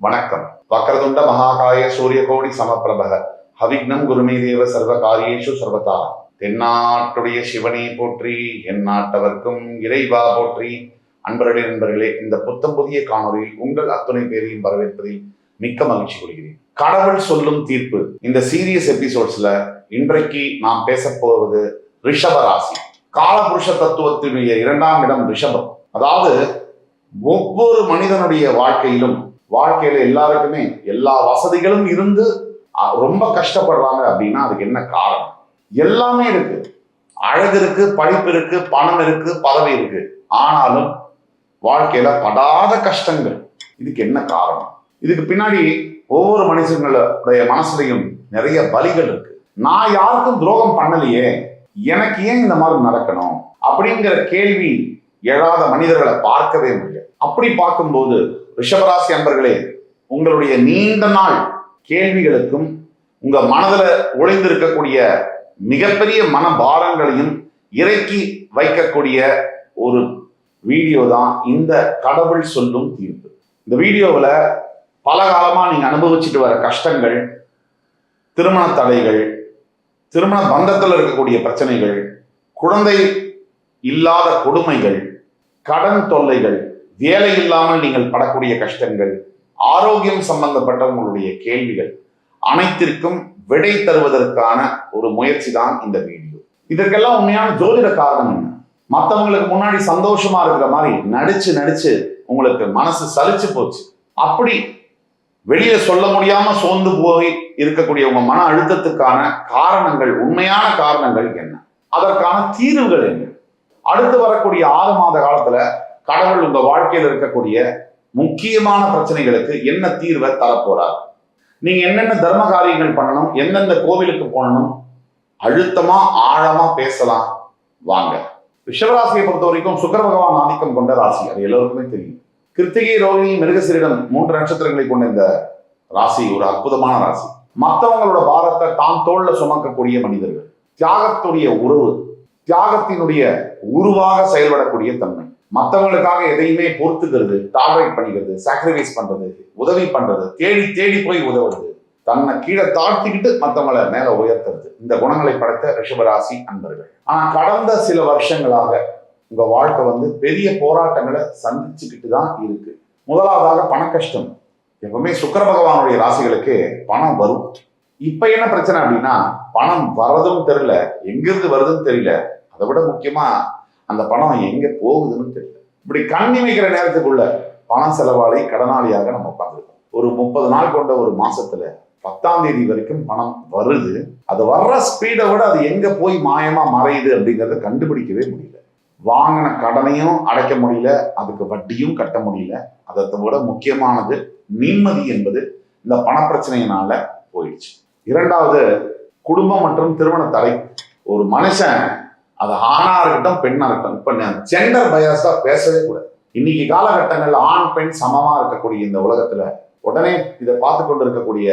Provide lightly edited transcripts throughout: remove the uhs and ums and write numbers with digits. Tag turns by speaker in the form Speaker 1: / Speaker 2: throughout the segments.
Speaker 1: வணக்கம். வக்ரதுண்ட மகாகாய சூரியகோடி சமப்பிரபக ஹவிக்னம் குருமே தேவ சர்வ காரியேஷு சர்வதா. தென்னாட்டுடைய சிவனை போற்றி, என் நாட்டவர்க்கும் இறைவா போற்றி. நண்பர்களே, இந்த புத்தம் புதிய காணொலியில் உங்கள் அத்துணை பேரையும் வரவேற்பதில் மிக்க மகிழ்ச்சி கொள்கிறேன். கடவுள் சொல்லும் தீர்ப்பு இந்த சீரியஸ் எபிசோட்ஸ்ல இன்றைக்கு நாம் பேச போவது ரிஷப ராசி. காலபுருஷ தத்துவத்தினுடைய 2ஆம் இடம் ரிஷபம். அதாவது ஒவ்வொரு மனிதனுடைய வாழ்க்கையில எல்லாருக்குமே எல்லா வசதிகளும் இருந்து ரொம்ப கஷ்டப்படுறாங்க அப்படின்னா அதுக்கு என்ன காரணம்? எல்லாமே இருக்கு, அழகு இருக்கு, படிப்பு இருக்கு, பணம் இருக்கு, பதவி இருக்கு, ஆனாலும் வாழ்க்கையில படாத கஷ்டங்கள். இதுக்கு என்ன காரணம்? இதுக்கு பின்னாடி ஒவ்வொரு மனுஷங்களுடைய மனசுலையும் நிறைய பலிகள் இருக்கு. நான் யாருக்கும் துரோகம் பண்ணலையே, எனக்கு ஏன் இந்த மாதிரி நடக்கணும் அப்படிங்கிற கேள்வி எழாத மனிதர்களை பார்க்கவே முடியாது. அப்படி பார்க்கும்போது ரிஷபராசி அன்பர்களே, உங்களுடைய நீண்ட நாள் கேள்விகளுக்கும் உங்க மனதில் ஒளிந்திருக்கக்கூடிய மிகப்பெரிய மனபாரங்களையும் இறக்கி வைக்கக்கூடிய ஒரு வீடியோ தான் இந்த கடவுள் சொல்லும் தீர்ப்பு. இந்த வீடியோவில் பல காலமா நீங்க அனுபவிச்சுட்டு வர கஷ்டங்கள், திருமண தடைகள், திருமண பந்தத்தில் இருக்கக்கூடிய பிரச்சனைகள், குழந்தை இல்லாத கொடுமைகள், கடன் தொல்லைகள், வேலை இல்லாமல் நீங்கள் படக்கூடிய கஷ்டங்கள், ஆரோக்கியம் சம்பந்தப்பட்ட உங்களுடைய கேள்விகள் அனைத்திற்கும் விடை தருவதற்கான ஒரு முயற்சி தான் இந்த வீடியோ. இதற்கெல்லாம் உண்மையான ஜோதிட காரணம் என்ன? மற்றவங்களுக்கு முன்னாடி சந்தோஷமா இருக்கிற மாதிரி நடிச்சு உங்களுக்கு மனசு சலிச்சு போச்சு, அப்படி வெளியில சொல்ல முடியாம சோர்ந்து போய் இருக்கக்கூடிய உங்க மன அழுத்தத்துக்கான காரணங்கள், உண்மையான காரணங்கள் என்ன? அதற்கான தீர்வுகள் என்ன? அடுத்து வரக்கூடிய 6 மாத காலத்துல கடவுள் உங்க வாழ்க்கையில் இருக்கக்கூடிய முக்கியமான பிரச்சனைகளுக்கு என்ன தீர்வை தரப்போறார்? நீங்க என்னென்ன தர்ம காரியங்கள் பண்ணணும், எந்தெந்த கோவிலுக்கு போகணும், அழுத்தமா ஆழமா பேசலாம். வாங்க. ரிஷபராசியை பொறுத்த வரைக்கும் சுக்கிர பகவான் ஆதிக்கம் கொண்ட ராசி, அது எல்லோருக்குமே தெரியும். கிருத்திகை, ரோகிணி, மிருகசீரிடம் 3 நட்சத்திரங்களை கொண்ட இந்த ராசி ஒரு அற்புதமான ராசி. மற்றவங்களோட பாரத்தை தான் தோல்ல சுமக்கக்கூடிய மனிதர்கள், தியாகத்துடைய உறவு, தியாகத்தினுடைய உருவாக செயல்படக்கூடிய தன்மை, மற்றவங்களுக்காக எதையுமே பொறுத்துக்கிறது, டாலரேட் பண்ணிக்கிறது, சாக்ரிஃபைஸ் பண்றது, உதவி பண்றது, தேடி போய் உதவுறது, தன்னை கீழே தாழ்த்திக்கிட்டு மற்றவங்களை மேல உயர்த்துறது, இந்த குணங்களை படைத்த ரிஷபராசி அன்பர்கள். ஆனா கடந்த சில வருஷங்களாக உங்க வாழ்க்கை பெரிய போராட்டங்களை சந்திச்சுக்கிட்டு தான் இருக்கு. முதலாவதாக பண கஷ்டம். எப்பவுமே சுக்கிர பகவானுடைய ராசிகளுக்கு பணம் வரும். இப்ப என்ன பிரச்சனை அப்படின்னா, பணம் வர்றதும் தெரியல, எங்கிருந்து வருதுன்னு தெரியல, அதை விட முக்கியமா அந்த பணம் எங்க போகுதுன்னு தெரியல. இப்படி கண்ணி வைக்கிற நேரத்துக்குள்ள பண செலவாளி, கடனாளியாக நம்ம உட்காந்துருக்கோம். ஒரு 30 நாள் கொண்ட ஒரு மாசத்துல 10ஆம் தேதி வரைக்கும் பணம் வருது. அது வர்ற ஸ்பீடை விட அது எங்க போய் மாயமா மறையுது அப்படிங்கிறத கண்டுபிடிக்கவே முடியல. வாங்கின கடனையும் அடைக்க முடியல, அதுக்கு வட்டியும் கட்ட முடியல. அதை விட முக்கியமானது நிம்மதி என்பது இந்த பண பிரச்சனையினால போயிடுச்சு. 2வது குடும்பம் மற்றும் திருமண தடை. ஒரு மனுஷன், அது ஆணா இருக்கட்டும் பெண்ணா இருக்கட்டும், இப்ப ஜெண்டர் பயாஸா பேசவே கூடாது. இன்னைக்கு காலகட்டங்கள்ல ஆண் பெண் சமமா இருக்கக்கூடிய இந்த உலகத்துல உடனே இதை பார்த்து கொண்டிருக்கக்கூடிய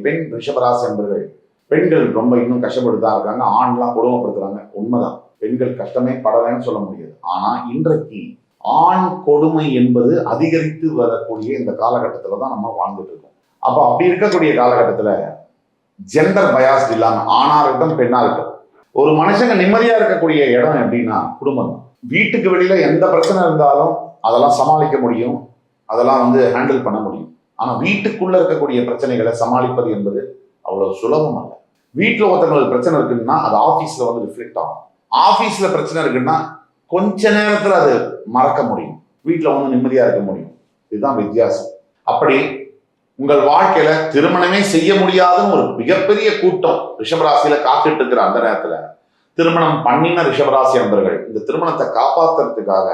Speaker 1: பெண் ரிஷபராசி என்பர்கள், பெண்கள் ரொம்ப இன்னும் கஷ்டப்பட்டுதான் இருக்காங்க. ஆண்லாம் கொடுமைப்படுத்துறாங்க, உண்மைதான். பெண்கள் கஷ்டமே படலைன்னு சொல்ல முடியாது. ஆனா இன்றைக்கு ஆண் கொடுமை என்பது அதிகரித்து வரக்கூடிய இந்த காலகட்டத்துல தான் நம்ம வாழ்ந்துட்டு இருக்கோம். அப்ப அப்படி இருக்கக்கூடிய காலகட்டத்துல ஜெண்டர் பயாஸ் இல்லாம ஆணா இருக்கட்டும் பெண்ணா இருக்கட்டும், ஒரு மனுஷங்க நிம்மதியா இருக்கக்கூடிய இடம் எப்படின்னா குடும்பம். வீட்டுக்கு வெளியில எந்த பிரச்சனை இருந்தாலும் அதெல்லாம் சமாளிக்க முடியும், அதெல்லாம் ஹேண்டில் பண்ண முடியும். ஆனா வீட்டுக்குள்ள இருக்கக்கூடிய பிரச்சனைகளை சமாளிப்பது என்பது அவ்வளவு சுலபம் அல்ல. வீட்டுல ஒருத்தங்களுக்கு பிரச்சனை இருக்குன்னா அது ஆபீஸ்ல ரிஃப்ளெக்ட் ஆகும். ஆபீஸ்ல பிரச்சனை இருக்குன்னா கொஞ்ச நேரத்துல அது மறக்க முடியும், வீட்டுல நிம்மதியா இருக்க முடியும். இதுதான் வித்தியாசம். அப்படி உங்கள் வாழ்க்கையில திருமணமே செய்ய முடியாதுன்னு ஒரு மிகப்பெரிய கூட்டம் ரிஷபராசியில காத்துட்டு இருக்கிற அந்த நேரத்துல திருமணம் பண்ணின ரிஷபராசி நண்பர்கள், இந்த திருமணத்தை காப்பாத்துறதுக்காக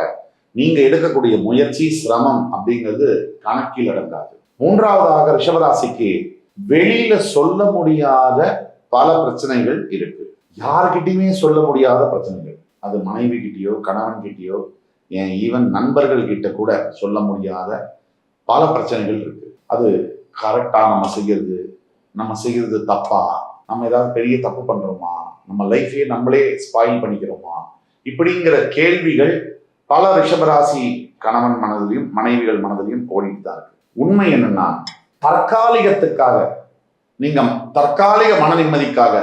Speaker 1: நீங்க எடுக்கக்கூடிய முயற்சி, சிரமம் அப்படிங்கிறது கணக்கில் அடங்காது. 3வதாக ரிஷபராசிக்கு வெளியில சொல்ல முடியாத பல பிரச்சனைகள் இருக்கு. யாருக்கிட்டையுமே சொல்ல முடியாத பிரச்சனைகள், அது மனைவி கிட்டேயோ கணவன் கிட்டேயோ ஏன் ஈவன் நண்பர்கள் கிட்ட கூட சொல்ல முடியாத பல பிரச்சனைகள் இருக்கு. அது கரெக்டா நம்ம செய்யறது தப்பா, நம்ம ஏதாவது பெரிய தப்பு பண்றோமா, நம்ம லைஃபையே நம்மளே ஸ்பாயில் பண்ணிக்கிறோமா, இப்படிங்கிற கேள்விகள் பல ரிஷபராசி கணவன் மனதிலையும் மனைவிகள் மனதிலையும் ஓடிட்டு தான் இருக்கு. உண்மை என்னன்னா, தற்காலிகத்துக்காக நீங்க தற்காலிக மன நிம்மதிக்காக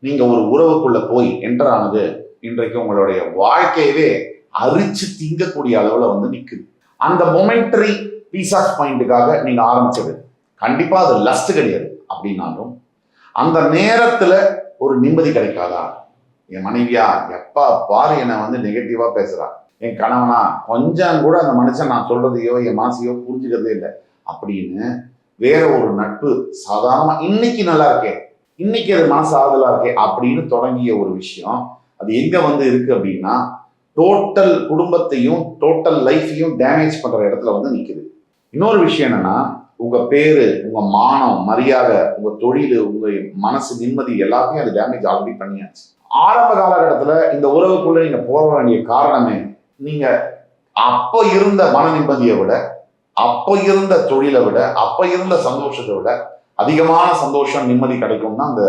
Speaker 1: நீங்க ஒரு உறவுக்குள்ள போய் என்டர் ஆனது இன்றைக்கு உங்களுடைய வாழ்க்கையவே அரிச்சு திங்கக்கூடிய அளவுல வந்து நிக்குது. அந்த மொமெண்டரி பீஸ் ஆஃப் மைண்டுக்காக நீங்க ஆரம்பிச்சது கண்டிப்பா அது லஸ்ட் கிடையாது. அப்படின்னாலும் அந்த நேரத்துல ஒரு நிம்மதி கிடைக்காதா? என் மனைவியா எப்பா பாரு என்னை வந்து நெகட்டிவா பேசுறா, என் கணவனா கொஞ்சம் கூட அந்த மனுஷன் நான் சொல்றதையோ என் மனசையோ புரிஞ்சுக்கிறதே இல்லை அப்படின்னு வேற ஒரு நட்பு சாதாரணமா இன்னைக்கு நல்லா இருக்கே, இன்னைக்கு அது மனசு ஆறுதலா இருக்கே அப்படின்னு தொடங்கிய ஒரு விஷயம் அது எங்க வந்து இருக்கு அப்படின்னா, டோட்டல் குடும்பத்தையும் டோட்டல் லைஃபையும் டேமேஜ் பண்ற இடத்துல வந்து நிக்குது. இன்னொரு விஷயம் என்னன்னா, உங்க பேரு, உங்க மானம், மரியாதை, உங்க தொழில், உங்க மனசு நிம்மதி எல்லாத்தையும் அது டேமேஜ் ஆல்ரெடி பண்ணியாச்சு. ஆரம்ப காலகட்டத்துல இந்த உறவுக்குள்ள நீங்க போக வேண்டிய காரணமே, நீங்க அப்ப இருந்த மன நிம்மதியை விட, அப்ப இருந்த தொழிலை விட, அப்ப இருந்த சந்தோஷத்தை விட அதிகமான சந்தோஷம் நிம்மதி கிடைக்கும்னா அந்த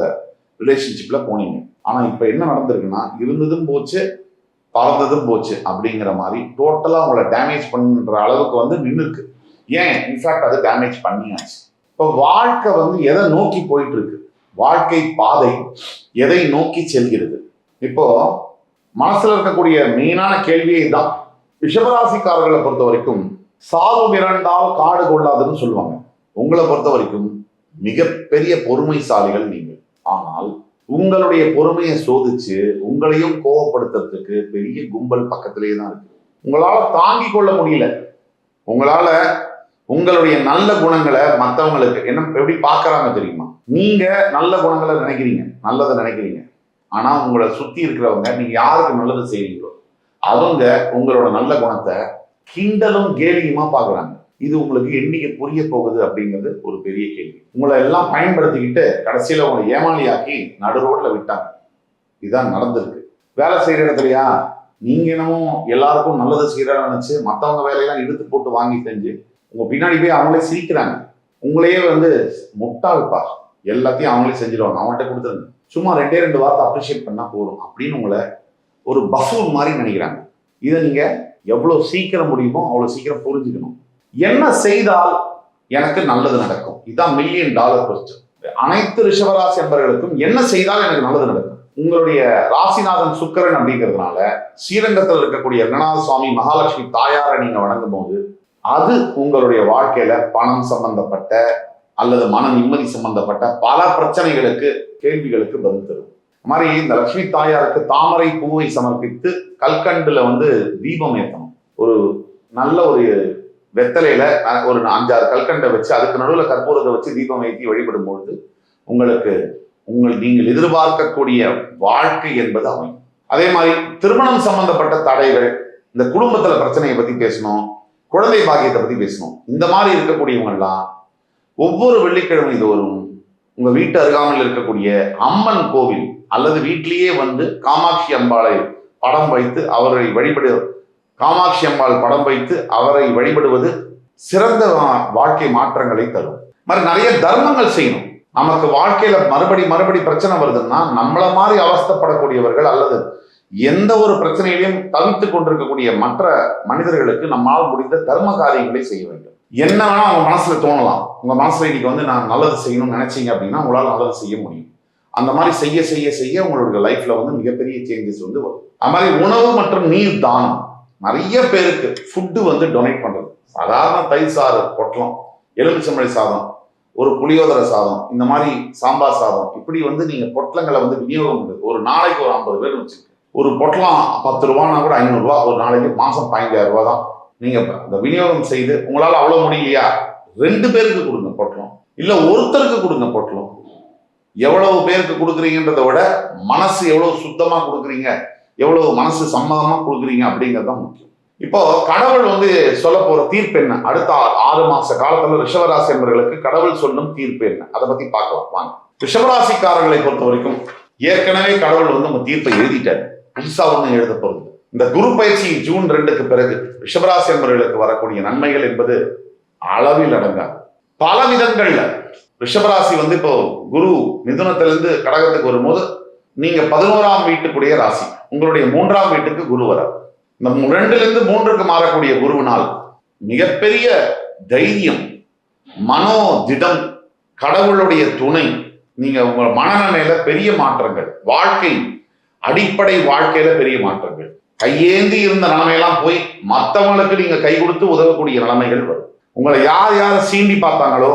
Speaker 1: ரிலேஷன்ஷிப்ல போனீங்க. ஆனா இப்ப என்ன நடந்திருக்குன்னா, இருந்ததும் போச்சு பறந்ததும் போச்சு அப்படிங்கிற மாதிரி டோட்டலா உங்களை டேமேஜ் பண்ற அளவுக்கு வந்து நின்று இருக்கு. ஏன் இன்ஃபேக்ட் அது டேமேஜ் பண்ணியாச்சு. இப்போ வாழ்க்கை வந்து எதை நோக்கி போயிட்டு இருக்கு, வாழ்க்கை பாதை எதை நோக்கி செல்கிறது? இப்போ மனசுல இருக்கக்கூடிய மெயினான கேள்வியே தான். ரிஷபராசிக்காரர்களை பொறுத்த வரைக்கும் சாது மிரண்டால் காடு கொள்ளாதுன்னு சொல்லுவாங்க. உங்களை பொறுத்த வரைக்கும் மிகப்பெரிய பொறுமைசாலிகள் நீங்கள். ஆனால் உங்களுடைய பொறுமையை சோதிச்சு உங்களையும் கோவப்படுத்துறதுக்கு பெரிய கும்பல் பக்கத்திலேயே தான் இருக்கு. உங்களால தாங்கி கொள்ள முடியல. உங்களால உங்களுடைய நல்ல குணங்களை மற்றவங்களுக்கு என்ன எப்படி பார்க்கறாங்க தெரியுமா? நீங்க நல்ல குணங்களை நினைக்கிறீங்க, நல்லதை நினைக்கிறீங்க. ஆனா உங்களை சுத்தி இருக்கிறவங்க நீங்க யாருக்கு நல்லது செய்றீங்களோ அவங்க உங்களோட நல்ல குணத்தை கிண்டலும் கேலியுமா பாக்குறாங்க. இது உங்களுக்கு என்னைக்கு புரிய போகுது அப்படிங்கிறது ஒரு பெரிய கேள்வி. உங்களை எல்லாம் பயன்படுத்திக்கிட்டு கடைசியில உங்களை ஏமாளியாக்கி நடு ரோட்ல விட்டாங்க. இதுதான் நடந்திருக்கு. வேலை செய்யற இடத்துலயா நீங்க என்னமோ எல்லாருக்கும் நல்லது செய்யறான்னு நினைச்சு மற்றவங்க வேலையெல்லாம் இழுத்து போட்டு வாங்கி செஞ்சு உங்க பின்னாடி போய் அவங்களே சிரிக்கிறாங்க. உங்களையே வந்து முட்டாள்ப்பா, எல்லாத்தையும் அவங்களே செஞ்சிருவாங்க, அவங்கள்ட்ட கொடுத்துருங்க, சும்மா ரெண்டு வார்த்தை அப்ரிஷியேட் பண்ணா போதும் அப்படின்னு உங்களை ஒரு பஃபூன் மாதிரி நினைக்கிறாங்க. இதை நீங்க எவ்வளவு சீக்கிரம் முடியுமோ அவ்வளவு சீக்கிரம் புரிஞ்சுக்கணும். என்ன செய்தால் எனக்கு நல்லது நடக்கும்? இதுதான் $1,000,000 கொஸ்டின். அனைத்து ரிஷபராசி என்பவர்களுக்கும் என்ன செய்தால் எனக்கு நல்லது நடக்கும்? உங்களுடைய ராசிநாதன் சுக்கிரன் அப்படிங்கிறதுனால ஸ்ரீரங்கத்தில் இருக்கக்கூடிய ரங்கநாத சுவாமி மகாலட்சுமி தாயாரை நீங்க வணங்கும் போது அது உங்களுடைய வாழ்க்கையில பணம் சம்பந்தப்பட்ட அல்லது மன நிம்மதி சம்பந்தப்பட்ட பல பிரச்சனைகளுக்கு கேள்விகளுக்கு பதில் தரும். மாதிரி இந்த லட்சுமி தாயாருக்கு தாமரை பூவை சமர்ப்பித்து கல்கண்டுல வந்து தீபம் ஏற்றணும். ஒரு நல்ல ஒரு வெத்தலையில ஒரு 5-6 கல்கண்டை வச்சு அதுக்கு நடுவில் கற்பூரத்தை வச்சு தீபம் ஏற்றி வழிபடும் பொழுது உங்களுக்கு நீங்கள் எதிர்பார்க்கக்கூடிய வாழ்க்கை என்பது அமையும். அதே மாதிரி திருமணம் சம்பந்தப்பட்ட தடைகள், இந்த குடும்பத்துல பிரச்சனையை பத்தி பேசணும், குழந்தை பாக்கியத்தை பத்தி பேசணும். இந்த மாதிரி இருக்கக்கூடியவங்க எல்லாம் ஒவ்வொரு வெள்ளிக்கிழமை தோறும் உங்க வீட்டு அருகாமையில் இருக்கக்கூடிய அம்மன் கோவில் அல்லது வீட்டிலேயே வந்து காமாட்சி அம்பாளை படம் வைத்து அவரை காமாட்சி அம்பாள் படம் வைத்து அவரை வழிபடுவது சிறந்த வாழ்க்கை மாற்றங்களை தரும். மாதிரி நிறைய தர்மங்கள் செய்யணும். நமக்கு வாழ்க்கையில மறுபடி பிரச்சனை வருதுன்னா நம்மள மாதிரி அவஸ்தைப்படக்கூடியவர்கள் அல்லது எந்த ஒரு பிரச்சனையிலையும் தவித்து கொண்டிருக்கக்கூடிய மற்ற மனிதர்களுக்கு நம்மால் முடிந்த தர்ம காரியங்களை செய்ய வேண்டும். என்ன வேணா அவங்க மனசுல தோணலாம். உங்க மனசுல இன்னைக்கு வந்து நான் நல்லது செய்யணும்னு நினைச்சீங்க அப்படின்னா உங்களால் நல்லது செய்ய முடியும். அந்த மாதிரி செய்ய உங்களுடைய லைஃப்ல வந்து மிகப்பெரிய சேஞ்சஸ் வந்து வரும். அது மாதிரி உணவு மற்றும் நீர் தானம், நிறைய பேருக்கு ஃபுட்டு வந்து டொனேட் பண்றது. சாதாரண தயிர் சாறு பொட்டலம், எலுமிச்சம்பழை சாதம், ஒரு புளியோதரை சாதம், இந்த மாதிரி சாம்பார் சாதம், இப்படி வந்து நீங்க பொட்டலங்களை வந்து விநியோகம் பண்ணுறது. ஒரு நாளைக்கு ஒரு 50 பேர் வச்சுருக்கு. ஒரு பொட்டலம் 10 ரூபானா கூட 500 ரூபா, ஒரு நாளைக்கு மாசம் 15,000 ரூபா தான். நீங்க இந்த விநியோகம் செய்து உங்களால அவ்வளவு முடியலையா 2 பேருக்கு கொடுங்க பொட்டலம், இல்ல ஒருத்தருக்கு கொடுங்க பொட்டலம். எவ்வளவு பேருக்கு கொடுக்குறீங்கன்றத விட மனசு எவ்வளவு சுத்தமா கொடுக்குறீங்க, எவ்வளவு மனசு சம்மதமா கொடுக்குறீங்க அப்படிங்கிறது தான் முக்கியம். இப்போ கடவுள் வந்து சொல்ல போற தீர்ப்பு என்ன? அடுத்த 6 மாச காலத்துல ரிஷபராசி என்பவர்களுக்கு கடவுள் சொல்லும் தீர்ப்பு என்ன, அதை பத்தி பார்க்கலாம் வாங்க. ரிஷபராசிக்காரர்களை பொறுத்த வரைக்கும் ஏற்கனவே கடவுள் வந்து நம்ம தீர்ப்பை எழுதிட்டாரு, புதுசா ஒண்ணு எழுத போறது. இந்த குரு பயிற்சி ஜூன் 2க்கு பிறகு ரிஷபராசி என்பவர்களுக்கு வரக்கூடிய நன்மைகள் என்பது அளவில் அடங்காது. பல விதங்கள்ல ரிஷபராசி வந்து இப்போ குரு மிதுனத்திலிருந்து கடகத்துக்கு வரும்போது நீங்க 11ஆம் வீட்டுக்குடைய ராசி, உங்களுடைய 3ஆம் வீட்டுக்கு குரு வரார். இந்த 2லிருந்து 3க்கு மாறக்கூடிய குருவினால் மிகப்பெரிய தைரியம், மனோதிடம், கடவுளுடைய துணை, நீங்க உங்க மனநிலையில பெரிய மாற்றங்கள், வாழ்க்கை அடிப்படை வாழ்க்கையில பெரிய மாற்றங்கள், கையேந்தி இருந்த நிலைமையெல்லாம் போய் மற்றவங்களுக்கு நீங்க கை கொடுத்து உதவக்கூடிய நிலைமைகள் வரும். உங்களை யார் யார் சீண்டி பார்த்தாங்களோ,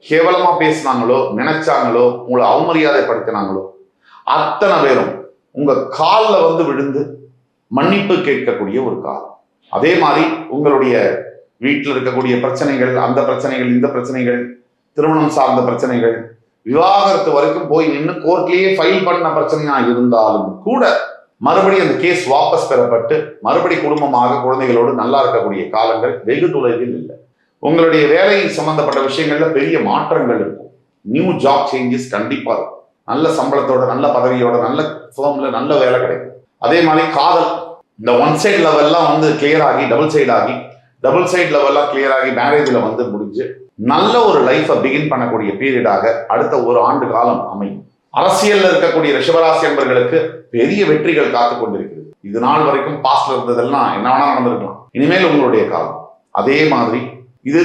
Speaker 1: கேவலமா பேசினாங்களோ, நினைச்சாங்களோ, உங்களை அவமரியாதைப்படுத்தினாங்களோ அத்தனை பேரும் உங்க காலில் வந்து விழுந்து மன்னிப்பு கேட்கக்கூடிய ஒரு காலம். அதே மாதிரி உங்களுடைய வீட்டில் இருக்கக்கூடிய பிரச்சனைகள், அந்த பிரச்சனைகள், இந்த பிரச்சனைகள், திருமணம் சார்ந்த பிரச்சனைகள், விவாகரத்து வரைக்கும் போய் நின்று கோர்ட்லயே ஃபைல் பண்ண பிரச்சனையா இருந்தாலும் கூட மறுபடியும் அந்த கேஸ் வாபஸ் பெறப்பட்டு மறுபடி குடும்பமாக குழந்தைகளோடு நல்லா இருக்கக்கூடிய காலங்கள் வெகு தொலைவில் இல்லை. உங்களுடைய வேலை சம்பந்தப்பட்ட விஷயங்கள்ல பெரிய மாற்றங்கள் இருக்கும். நியூ ஜாப் சேஞ்சஸ் கண்டிப்பா இருக்கும். நல்ல சம்பளத்தோட, நல்ல பதவியோட, நல்ல ஃபேர்ம்ல நல்ல வேலை கிடைக்கும். அதே மாதிரி காதல், இந்த ஒன் சைடு லெவல்லாம் வந்து கிளியர் ஆகி டபுள் சைடு ஆகி, டபுள் சைடு லெவல்லாம் கிளியர் ஆகி மேரேஜில் வந்து முடிஞ்சு நல்ல ஒரு லைஃபை பிகின் பண்ணக்கூடிய பீரியடாக அடுத்த ஒரு ஆண்டு காலம் அமையும். அரசியல்ல இருக்கக்கூடிய ரிஷபராசி என்பவர்களுக்கு பெரிய வெற்றிகள் காத்து கொண்டிருக்கிறது. இது நாள் வரைக்கும் பாஸ்ட்ல இருந்ததெல்லாம் என்ன வேணா நடந்திருக்கலாம். இனிமேல் உங்களுடைய காலம். அதே மாதிரி இது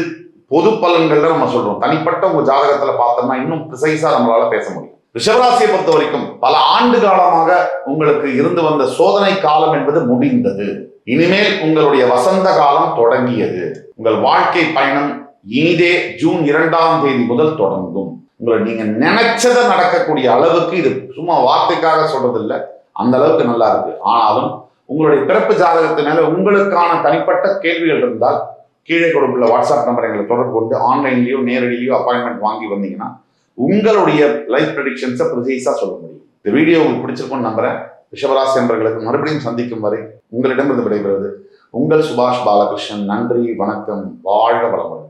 Speaker 1: பொது பலன்கள்ல நம்ம சொல்றோம். தனிப்பட்ட உங்க ஜாதகத்துல பார்த்தோம்னா இன்னும் ப்ரிசைஸா நம்மளால பேச முடியும். ரிஷபராசியை பொறுத்த வரைக்கும் பல ஆண்டு காலமாக உங்களுக்கு இருந்து வந்த சோதனை காலம் என்பது முடிந்தது. இனிமேல் உங்களுடைய வசந்த காலம் தொடங்கியது. உங்கள் வாழ்க்கை பயணம் இனிதே ஜூன் 2ஆம் தேதி முதல் தொடங்கும். உங்களை நீங்க நினைச்சதை நடக்கக்கூடிய அளவுக்கு, இது சும்மா வார்த்தைக்காக சொல்றது இல்லை, அந்த அளவுக்கு நல்லா இருக்கு. ஆனாலும் உங்களுடைய பிறப்பு ஜாதகத்து மேல உங்களுக்கான தனிப்பட்ட கேள்விகள் இருந்தால் கீழே கொடுக்குள்ள வாட்ஸ்அப் நம்பர் எங்களை தொடர்பு கொண்டு ஆன்லைன்லயோ நேரடியிலையோ அப்பாயின்மெண்ட் வாங்கி வந்தீங்கன்னா உங்களுடைய லைஃப் ப்ரெடிக்ஷன்ஸை ப்ரிசைஸா சொல்ல முடியும். இந்த வீடியோ உங்களுக்கு பிடிச்சிருக்கும்னு நம்புறேன். ரிஷபராசி என்பவர்களுக்கு மறுபடியும் சந்திக்கும் வரை உங்களிடமிருந்து விடைபெறுவது உங்கள் சுபாஷ் பாலகிருஷ்ணன். நன்றி, வணக்கம், வாழ்க வளமுடன்.